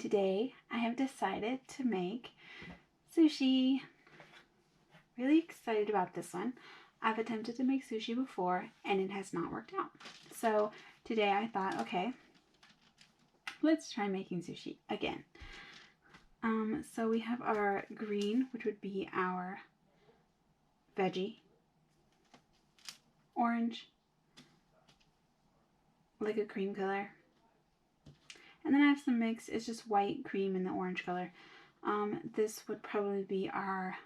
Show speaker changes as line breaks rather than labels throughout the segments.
today I have decided to make sushi. Really excited about this one. I've attempted to make sushi before and it has not worked out. So today I thought, okay, let's try making sushi again. So we have our green, which would be our veggie, orange, like a cream color, and then I have some mix. It's just white, cream, and the orange color. This would probably be our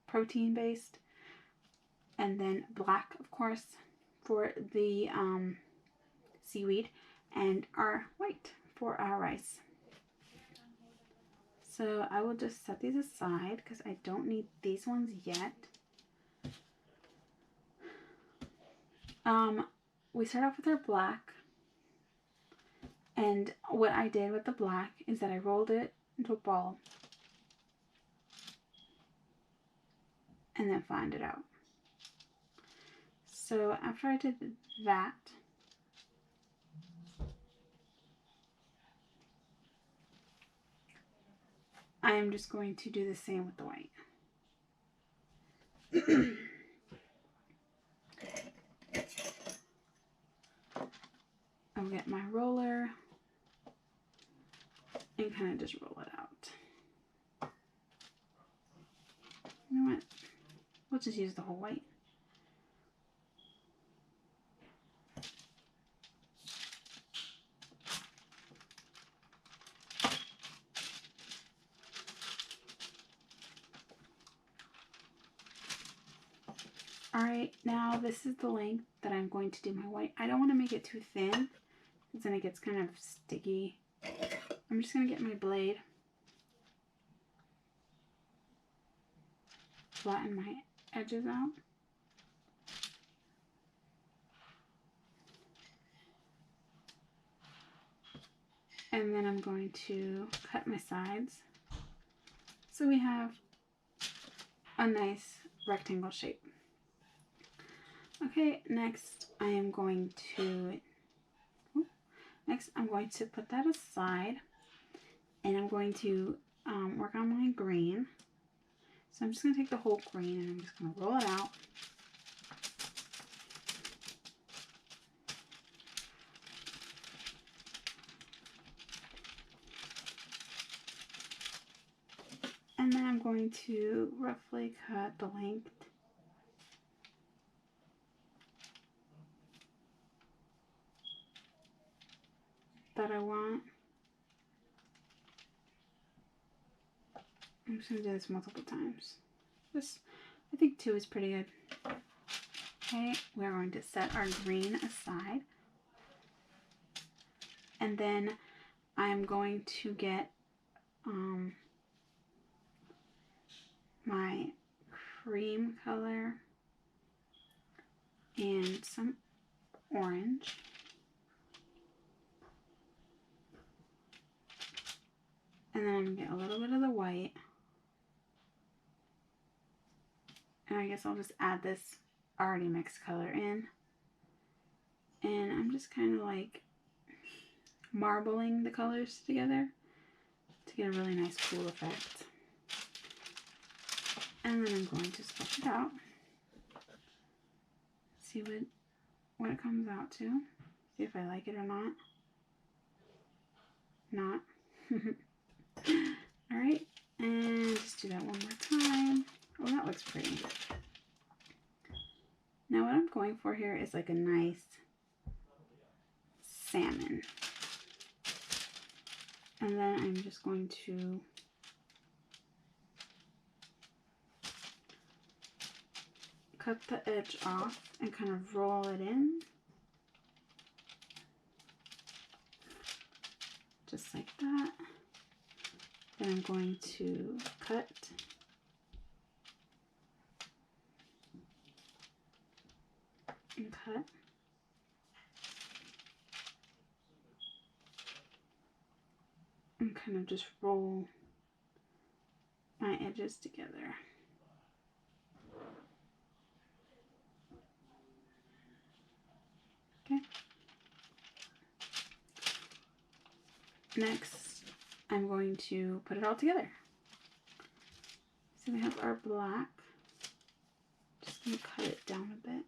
protein based, and then black, of course, for the seaweed, and our white for our rice. So I will just set these aside because I don't need these ones yet. We start off with our black, and what I did with the black is that I rolled it into a ball and then flattened it out. So after I did that, I am just going to do the same with the white. I'll get my roller and kind of just roll it out. You know what? We'll just use the whole white. Alright, now this is the length that I'm going to do my white. I don't want to make it too thin because then it gets kind of sticky. I'm just going to get my blade, flatten my edges out. And then I'm going to cut my sides so we have a nice rectangle shape. Okay, next I'm going to put that aside, and I'm going to work on my green. So I'm just going to take the whole green and I'm just going to roll it out. And then I'm going to roughly cut the length that I want. I'm just going to do this multiple times. I think 2 is pretty good. Okay, we're going to set our green aside. And then I'm going to get my cream color and some orange. And then I'm going to get a little bit of the white. And I guess I'll just add this already mixed color in. And I'm just kind of like marbling the colors together to get a really nice cool effect. And then I'm going to switch it out. See what it comes out to. See if I like it or not. Not. Alright, and just do that one more time. Oh, that looks pretty. Now what I'm going for here is like a nice salmon. And then I'm just going to cut the edge off and kind of roll it in. Just like that. Then I'm going to cut and cut. And kind of just roll my edges together. Okay. Next, I'm going to put it all together. So we have our black. Just going to cut it down a bit.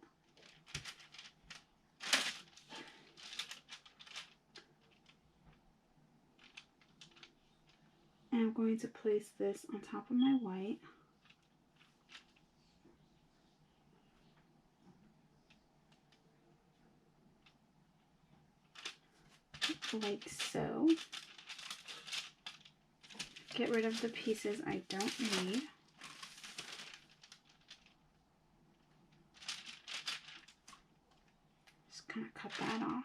And I'm going to place this on top of my white. Like so. Get rid of the pieces I don't need. Just kind of cut that off.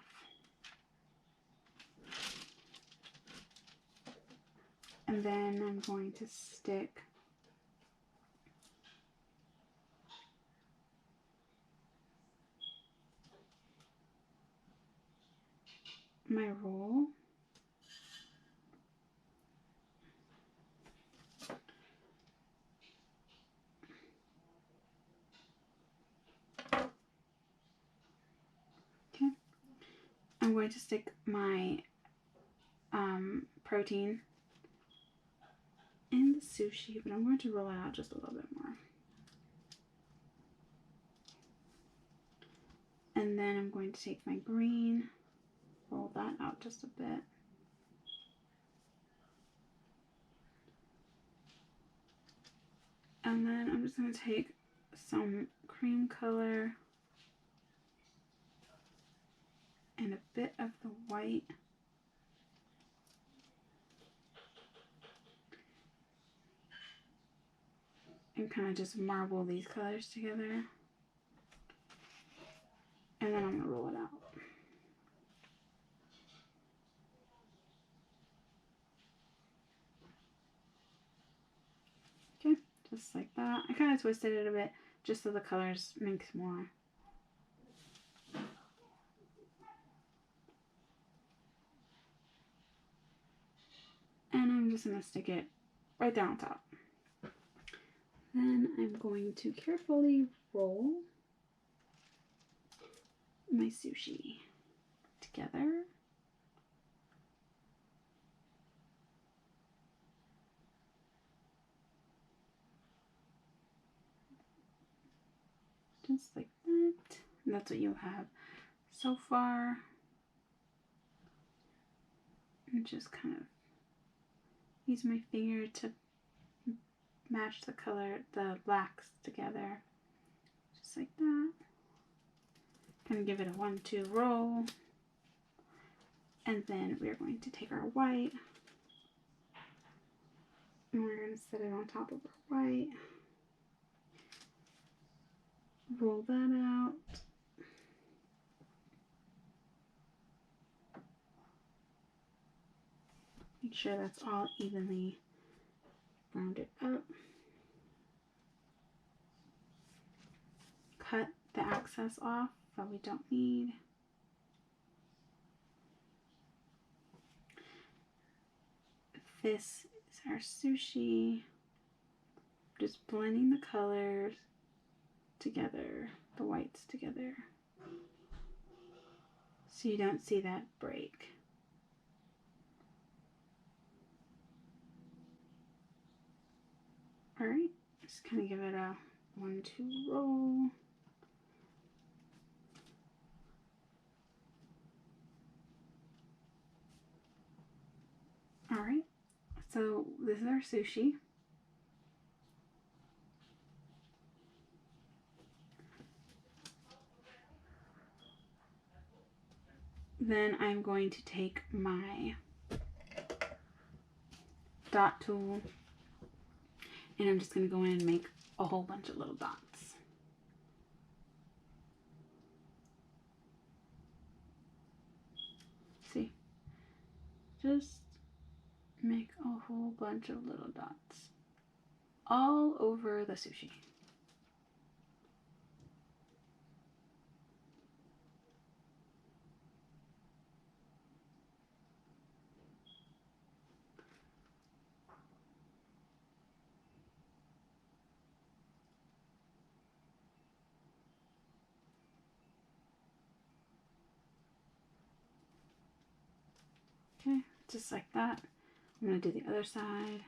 And then I'm going to stick my roll okay. I'm going to stick my protein in the sushi, but I'm going to roll it out just a little bit more. And then I'm going to take my green, roll that out just a bit. And then I'm just going to take some cream color and a bit of the white. And kind of just marble these colors together. And then I'm going to roll it out. Okay, just like that. I kind of twisted it a bit just so the colors mix more. And I'm just going to stick it right there on top. Then I'm going to carefully roll my sushi together. Just like that. And that's what you'll have so far. And just kind of use my finger to match the color, the blacks together. Just like that. Kind of give it a 1-2 roll. And then we're going to take our white. And we're going to set it on top of our white. Roll that out. Make sure that's all evenly rounded up. Cut the excess off that we don't need. This is our sushi. Just blending the colors together, the whites together, so you don't see that break. Alright, just kind of give it a 1-2 roll. Alright, so this is our sushi. Then I'm going to take my dot tool and I'm just going to go in and make a whole bunch of little dots. See? Just make a whole bunch of little dots all over the sushi. Okay, just like that. I'm going to do the other side.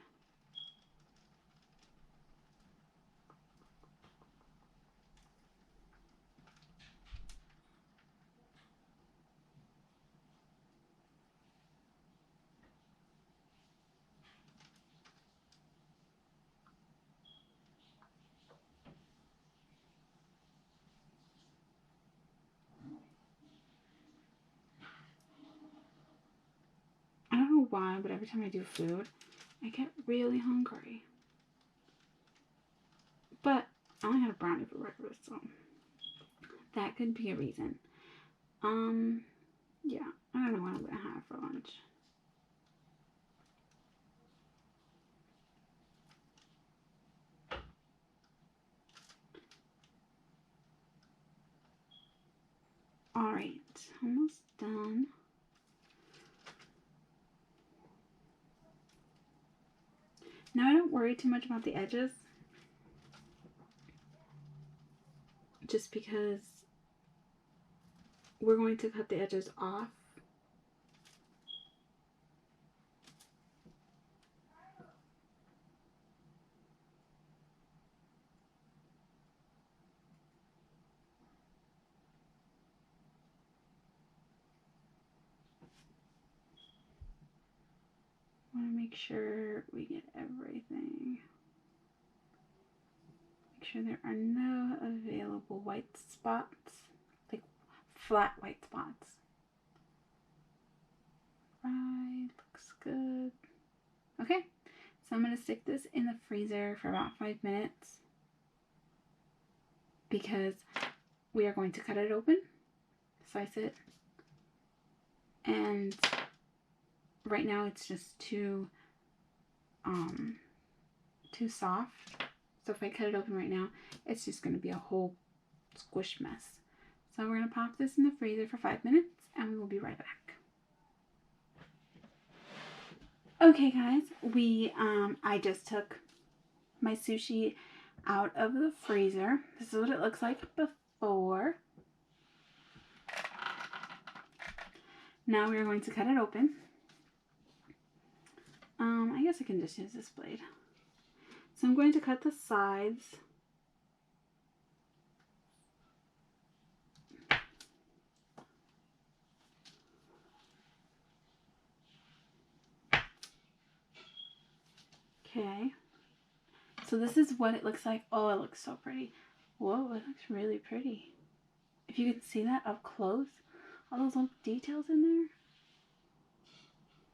I don't know why, but every time I do food, I get really hungry. But I only had a brownie for breakfast, so that could be a reason. Yeah, I don't know what I'm gonna have for lunch. Alright, almost done. Now I don't worry too much about the edges, just because we're going to cut the edges off. Want to make sure we get everything. Make sure there are no available white spots, like flat white spots. Right, looks good. Okay, so I'm going to stick this in the freezer for about 5 minutes because we are going to cut it open, slice it, and right now it's just too soft. So if I cut it open right now, it's just going to be a whole squished mess. So we're going to pop this in the freezer for 5 minutes and we will be right back. Okay guys, I just took my sushi out of the freezer. This is what it looks like before. Now we are going to cut it open. I guess I can just use this blade. So I'm going to cut the sides. Okay. So this is what it looks like. Oh, it looks so pretty. Whoa, it looks really pretty. If you can see that up close, all those little details in there.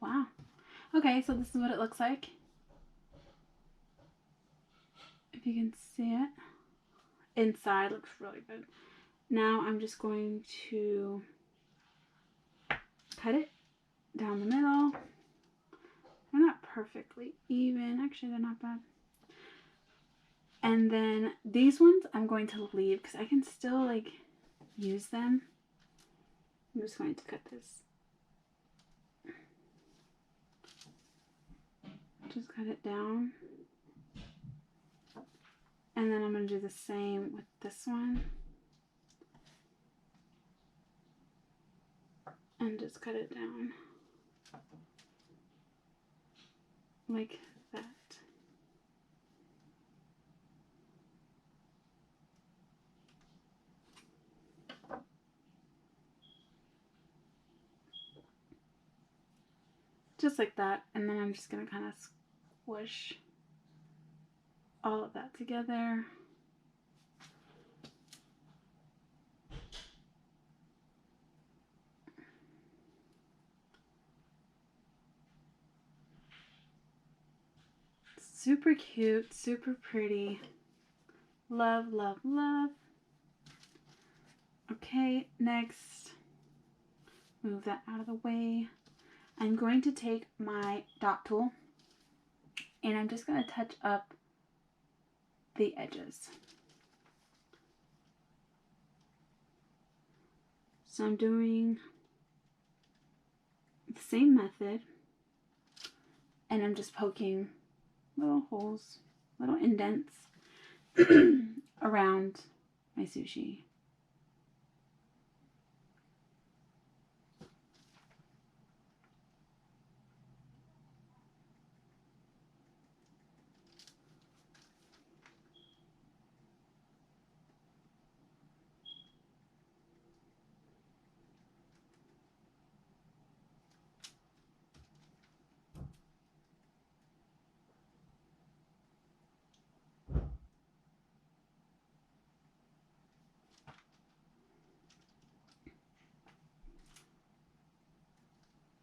Wow. Okay, so this is what it looks like. If you can see it. Inside looks really good. Now I'm just going to cut it down the middle. They're not perfectly even. Actually, they're not bad. And then these ones I'm going to leave because I can still like use them. I'm just going to cut this. Just cut it down. And then I'm going to do the same with this one. And just cut it down. Like that. Just like that. And then I'm just going to kind of squish all of that together. Super cute, super pretty. Love, love, love. Okay, next, move that out of the way. I'm going to take my dot tool and I'm just going to touch up the edges. So I'm doing the same method and I'm just poking little holes, little indents around my sushi.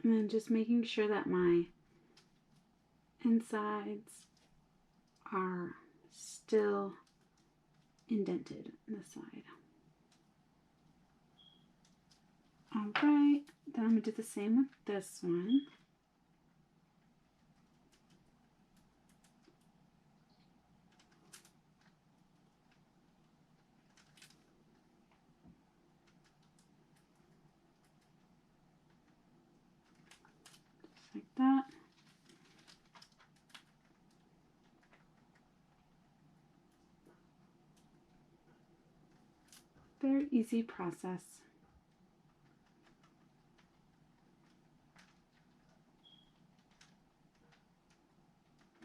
And then just making sure that my insides are still indented on the side. Alright, then I'm going to do the same with this one. Just like that. Very easy process.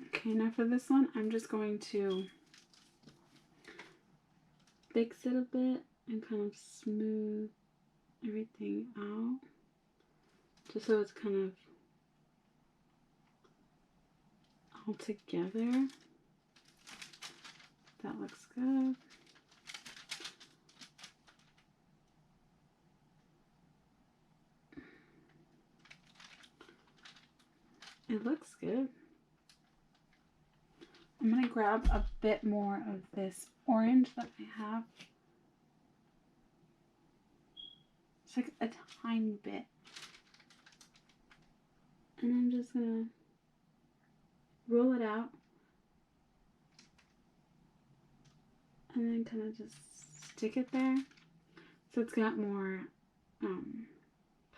Okay, now for this one, I'm just going to fix it a bit and kind of smooth everything out. Just so it's kind of all together. That looks good. It looks good. I'm going to grab a bit more of this orange that I have. It's like a tiny bit. And I'm just going to roll it out. And then kind of just stick it there. So it's got more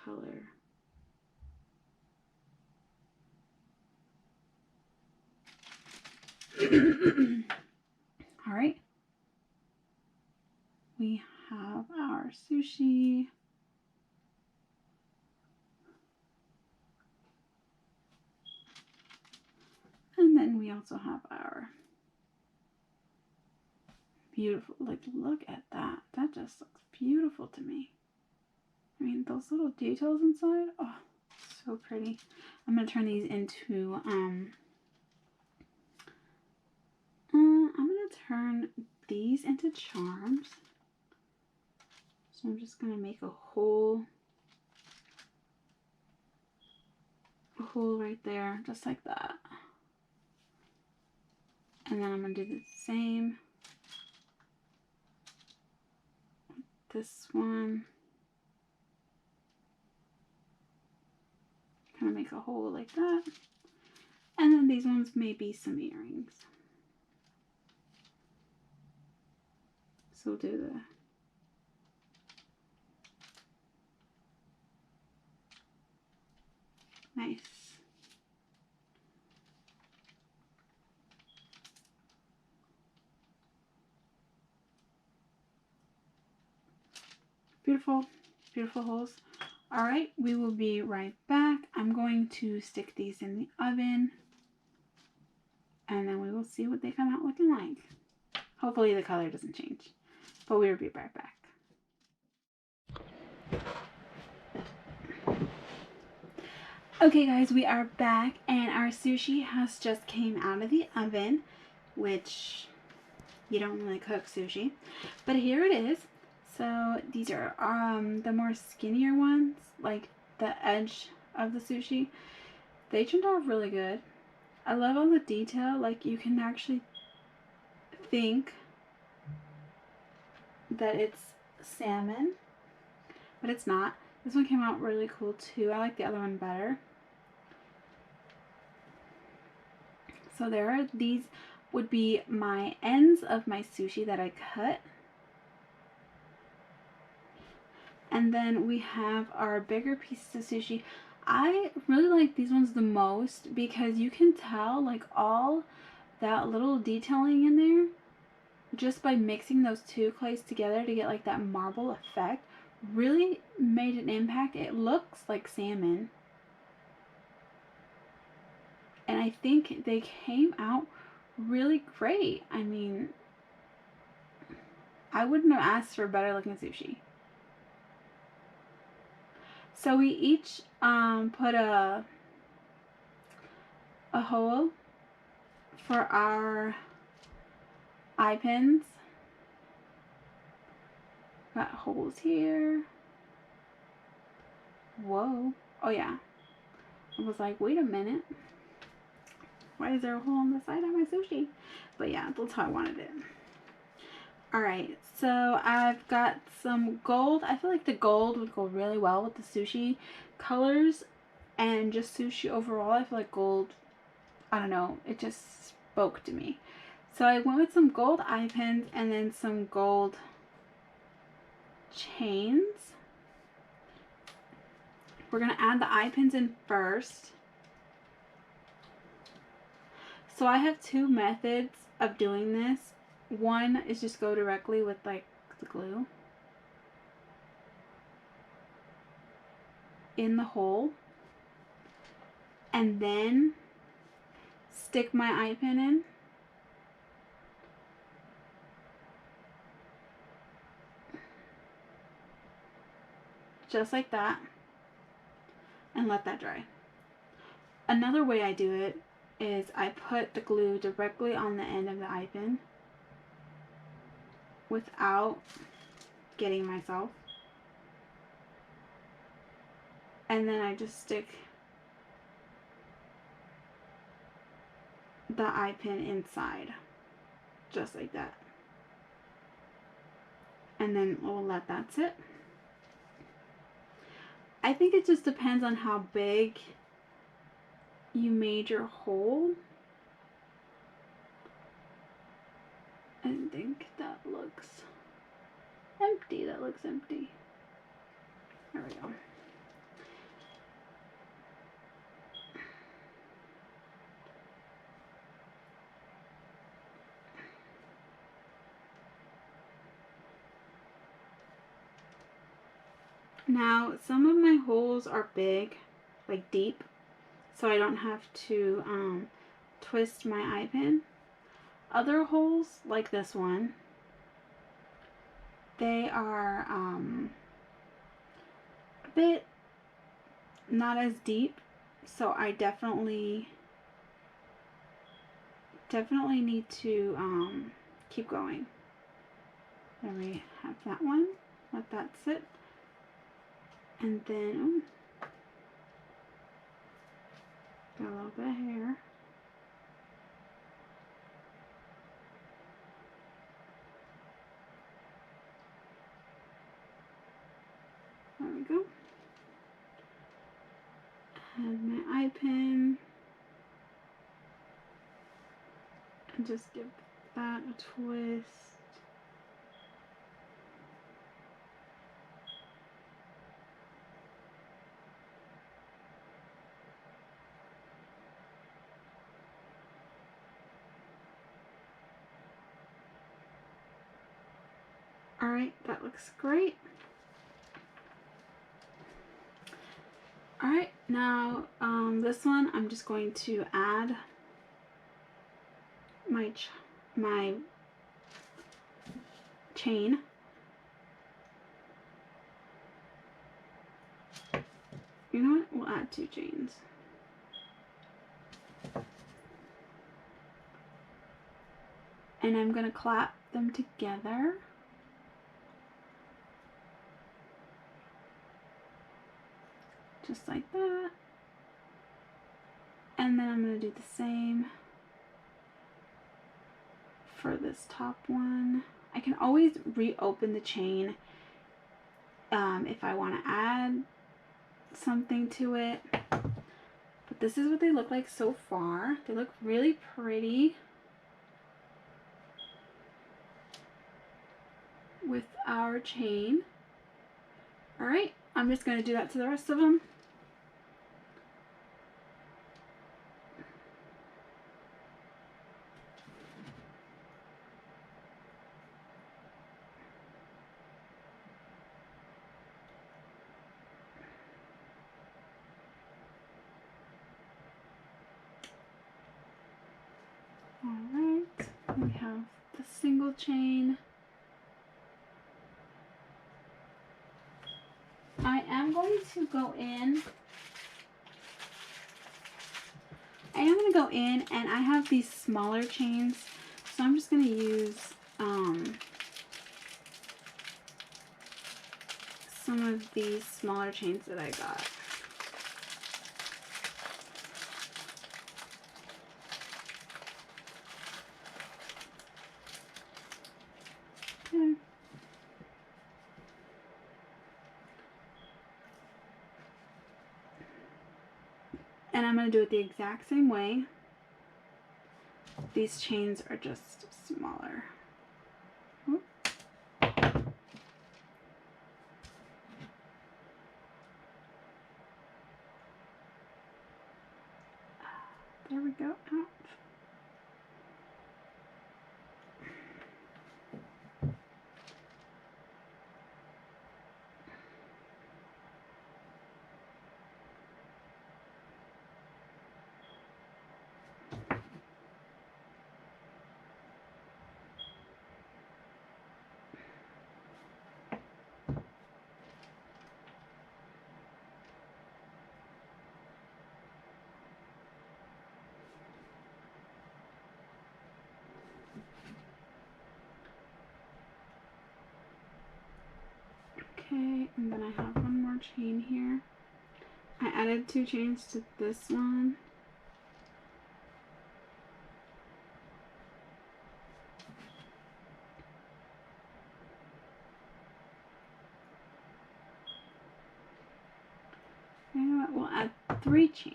color. All right. We have our sushi. And then we also have our beautiful, like, look at that. That just looks beautiful to me. I mean, those little details inside, oh, so pretty. I'm going to turn these into, I'm going to turn these into charms. So I'm just going to make a hole right there, just like that. And then I'm going to do the same with this one. Kind of make a hole like that. And then these ones may be some earrings. So we'll do the nice. Beautiful, beautiful holes. All right, we will be right back. I'm going to stick these in the oven and then we will see what they come out looking like. Hopefully the color doesn't change, but we will be right back. Okay guys, we are back and our sushi has just came out of the oven, which you don't really cook sushi, but here it is. So these are the more skinnier ones, like the edge of the sushi. They turned out really good. I love all the detail, like you can actually think that it's salmon, but it's not. This one came out really cool too. I like the other one better. So these would be my ends of my sushi that I cut. And then we have our bigger pieces of sushi. I really like these ones the most because you can tell like all that little detailing in there just by mixing those two clays together to get like that marble effect really made an impact. It looks like salmon. And I think they came out really great. I mean, I wouldn't have asked for better looking sushi. So we each put a hole for our eye pins. Got holes here. Whoa. Oh yeah. was like, wait a minute. Why is there a hole on the side of my sushi? But yeah, that's how I wanted it. Alright, so I've got some gold. I feel like the gold would go really well with the sushi colors and just sushi overall. I feel like gold, I don't know, it just spoke to me. So I went with some gold eye pins and then some gold chains. We're going to add the eye pins in first. So I have two methods of doing this. One is just go directly with like the glue in the hole and then stick my eye pin in. Just like that, and let that dry. Another way I do it is I put the glue directly on the end of the eye pin without getting myself, and then I just stick the eye pin inside, just like that, and then we'll let that sit. I think it just depends on how big you made your hole. I think that looks empty. That looks empty. There we go. Now, some of my holes are big, like deep, so I don't have to twist my eye pin. Other holes, like this one, they are a bit not as deep, so I definitely need to keep going. There we have that one. Let that sit. And then, got a little bit of hair. There we go. Add my eye pin. And just give that a twist. Alright, that looks great. Alright, now this one I'm just going to add my chain. You know what? We'll add 2 chains. And I'm going to clap them together. Just like that. And then I'm going to do the same for this top one. I can always reopen the chain if I want to add something to it. But this is what they look like so far. They look really pretty with our chain. Alright, I'm just going to do that to the rest of them. Alright, we have the single chain. I am going to go in. And I have these smaller chains, so I'm just going to use some of these smaller chains that I got. And I'm going to do it the exact same way. These chains are just smaller. Oop. There we go. Out. Okay, and then I have one more chain here. I added 2 chains to this one. You know what? We'll add 3 chains.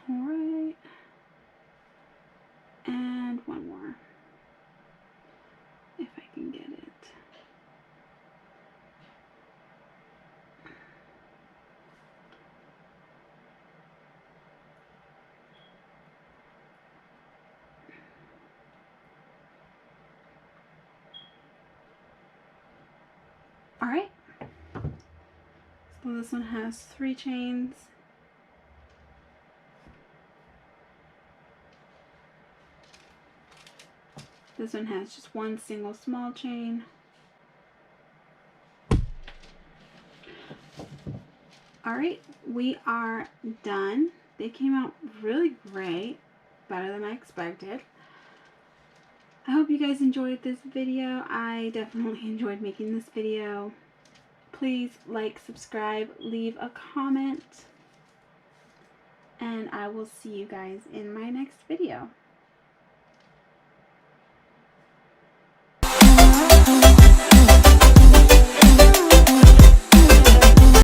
Alright. And one more. If I can get it. Alright. So this one has 3 chains. This one has just 1 single small chain. Alright, we are done. They came out really great, better than I expected. I hope you guys enjoyed this video. I definitely enjoyed making this video. Please like, subscribe, leave a comment, and I will see you guys in my next video.